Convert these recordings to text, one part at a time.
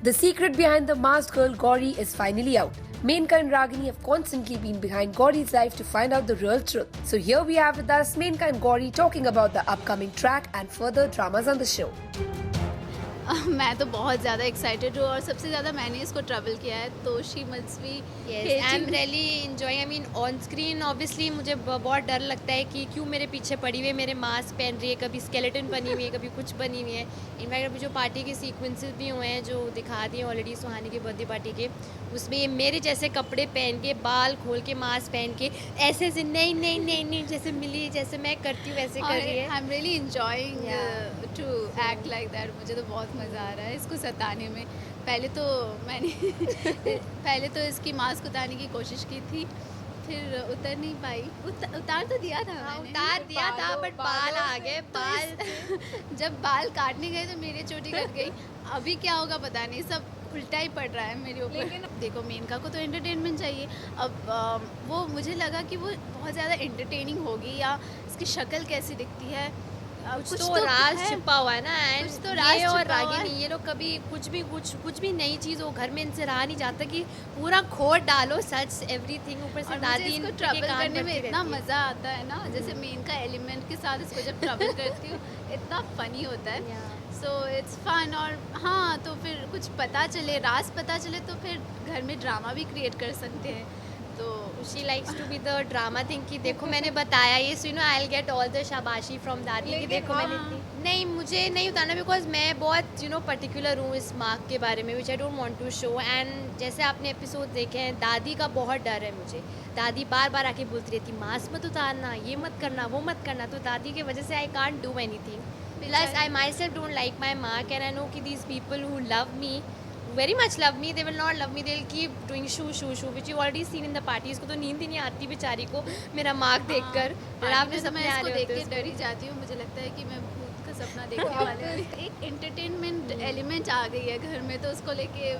The secret behind the masked girl Gauri is finally out. Menka and Ragini have constantly been behind Gauri's life to find out the real truth. So here we have with us Menka and Gauri talking about the upcoming track and further dramas on the show. मैं तो बहुत ज़्यादा excited हूँ और सबसे ज़्यादा मैंने इसको ट्रैवल किया है तो she must be I am really enjoy I mean on screen obviously मुझे बहुत डर लगता है कि क्यों मेरे पीछे पड़ी हुई है, मेरे मास्क पहन रही है, कभी स्केलेटन बनी हुई है, कभी कुछ बनी हुई है। इनफैक्ट अभी जो पार्टी के सीक्वेंसेस भी हुए हैं जो दिखा दिए ऑलरेडी सुहानी के बर्थडे पार्टी के, उसमें ये मेरे जैसे कपड़े पहन के, बाल खोल के, मास्क पहन के ऐसे ऐसे नहीं नहीं नहीं नहीं जैसे मिली जैसे मैं करती हूँ वैसे कर रही है। I am really enjoying to act like that. मुझे तो बहुत मज़ा आ रहा है इसको सताने में। पहले तो इसकी मास्क उतारने की कोशिश की थी, फिर उतर नहीं पाई। उतार तो दिया था मैंने, उतार दिया था बट बाल आ गए। बाल जब बाल काटने गए तो मेरी चोटी कट गई। अभी क्या होगा पता नहीं, सब उल्टा ही पड़ रहा है मेरे ऊपर। लेकिन देखो मेनका को तो एंटरटेनमेंट चाहिए। अब वो मुझे लगा कि वो बहुत ज़्यादा एंटरटेनिंग होगी या इसकी शक्ल कैसी दिखती है, कुछ तो राज छिपा हुआ है ना। एंड तो राज और रागिनी ये लोग कभी कुछ भी नई चीज़ हो घर में इनसे रहा नहीं जाता कि पूरा खोद डालो सच एवरीथिंग। ऊपर से दादी इसको ट्रैवल करने में इतना मज़ा आता है ना, जैसे मेनका एलिमेंट के साथ इसको जब ट्रैवल करती हूँ इतना फनी होता है। So it's fun. और हाँ, तो फिर कुछ पता चले, राज पता चले तो फिर घर में ड्रामा भी क्रिएट कर सकते हैं। तो she likes to be the drama thing कि देखो मैंने बताया ये, so you know I will get all the शाबाशी फ्रॉम दादी कि देखो मैंने नहीं, मुझे नहीं उतारना बिकॉज मैं बहुत यू नो पर्टिकुलर हूँ इस मार्क के बारे में, which I don't want to show. And जैसे आपने एपिसोड देखे हैं, दादी का बहुत डर है मुझे। दादी बार बार आके बोलती रहती मास्क मत उतारना, ये मत करना, वो मत करना। तो दादी की वजह से I can't do anything. Plus I myself don't like my mark and I know कि these people who love me very much love me, they will not love me, they'll keep doing shoo which you already seen in the party। इसको तो नींद ही नहीं आती बेचारी को मेरा mark देखकर। डरावने सपने आ रहे होते हैं, देख के डर ही जाती हूँ। मुझे लगता है कि मैं भूत का सपना देखने वाले हैं। एक एंटरटेनमेंट एलिमेंट आ गई है घर में, तो उसको लेके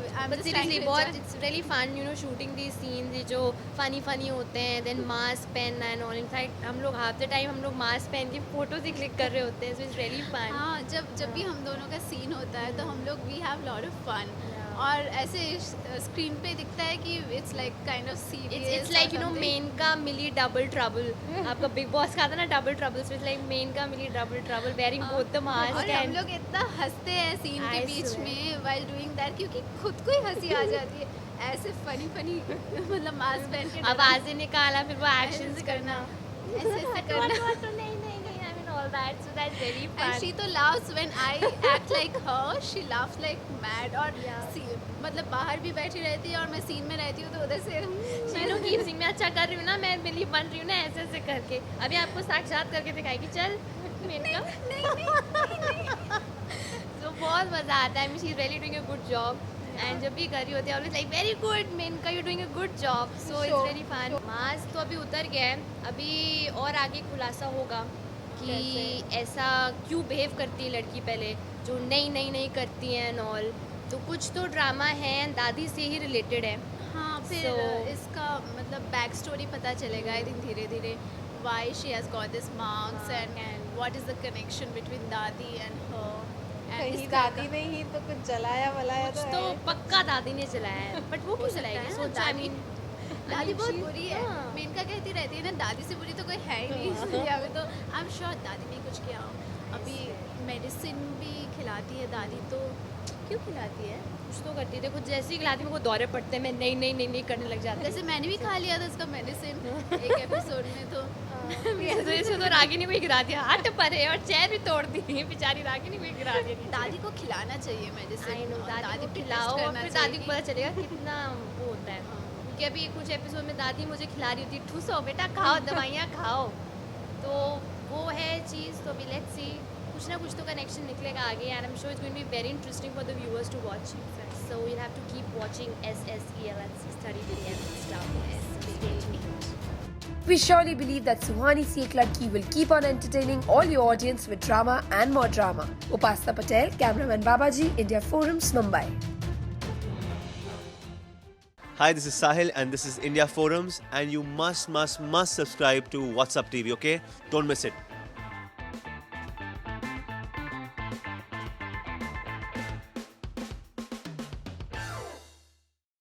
सीरियसली बहुत it's really fun you know shooting the scenes जो फनी होते हैं। देन मास्क पहनना एंड ऑल। इनफैक्ट हम लोग हाफ द टाइम हम लोग मास्क पहन के फोटोज ही क्लिक कर रहे होते हैं, सो इट्स रियली फन। हाँ, जब भी हम दोनों का सीन होता है तो हम लोग we have lot of fun. और ऐसे स्क्रीन पे दिखता है कि it's like kind of serious. It's like you know Menka मिली डबल ट्रबल। आपका बिग बॉस का था ना double trouble, so it's like Menka मिली double trouble wearing both the mask. और हम लोग इतना हंसते हैं सीन के बीच में व्हाइल डूइंग दैट, क्योंकि खुद को ही हंसी आ जाती है ऐसे फनी मतलब मास्क पहन के आवाज़ें निकाला फिर वो एक्शंस करना ऐसे करना। all that, so that's very fun. And she तो laughs when I act like her, she laughs like mad। और मतलब बाहर भी बैठी रहती है और मैं सीन में रहती हूँ तो उधर से मैं कीप सिंह में अच्छा कर रही हूँ ना, मैं मिली बन रही हूँ ना ऐसे ऐसे करके। अभी आपको साक्षात करके दिखाएगी, चल मेनका। नहीं। तो बहुत मज़ा आता है। She is really doing a good job and जब भी कर रही होती है always like very good Menka, you doing a good job, so it's very fun. Mask तो अभी उतर गया है, अभी और आगे खुलासा होगा कि ऐसा क्यों बिहेव करती है लड़की पहले जो नहीं करती हैं एंड ऑल। तो कुछ तो ड्रामा है दादी से ही रिलेटेड है। हाँ, फिर इसका मतलब बैक स्टोरी पता चलेगा आई थिंक धीरे धीरे, why she has got this marks and what is the connection between दादी एंड हर। कहीं दादी ने ही तो कुछ जलाया वलाया तो पक्का दादी ने चलाया है, बट वो क्यों चलाएगी? सोचा आई मीन दादी बहुत बुरी है। मेनका कहती रहती है ना दादी से बुरी तो कोई है ही नहीं इस दुनिया में। तो आई एम श्योर दादी ने कुछ किया। अभी मेडिसिन भी खिलाती है दादी, तो क्यों खिलाती है? कुछ तो करती है। देखो जैसे ही खिलाती है मेरे को दौरे पड़ते हैं, मैं नहीं करने लग जाती है। जैसे मैंने भी खा लिया था उसका मेडिसिन एक एपिसोड में। तो ऐसे तो रागिनी को ही गिरा दिया, हट परे, और चेयर भी तोड़ दी बेचारी रागिनी को ही गिरा दिया। दादी को खिलाना चाहिए मेडिसिन, दादी को खिलाओ और फिर दादी को पता चलेगा कितना वो होता है। क्योंकि अभी कुछ एपिसोड में दादी मुझे खिला रही होती, ठूसो बेटा खाओ, दवाइयाँ खाओ। तो वो है चीज़। तो अभी लेट्स सी, कुछ ना कुछ तो कनेक्शन निकलेगा आगे and I am sure it's going to be very interesting for the viewers to watch. So you have to keep watching SSEL at 6:30 PM Star Plus. We surely believe that Suhani Si Ek Ladki will keep on entertaining all your audience with drama and more drama. Upasna Patel, cameraman Babaji, India Forums, Mumbai. Hi, this is Sahil and this is India Forums, and you must subscribe to WhatsApp TV, okay? Don't miss it.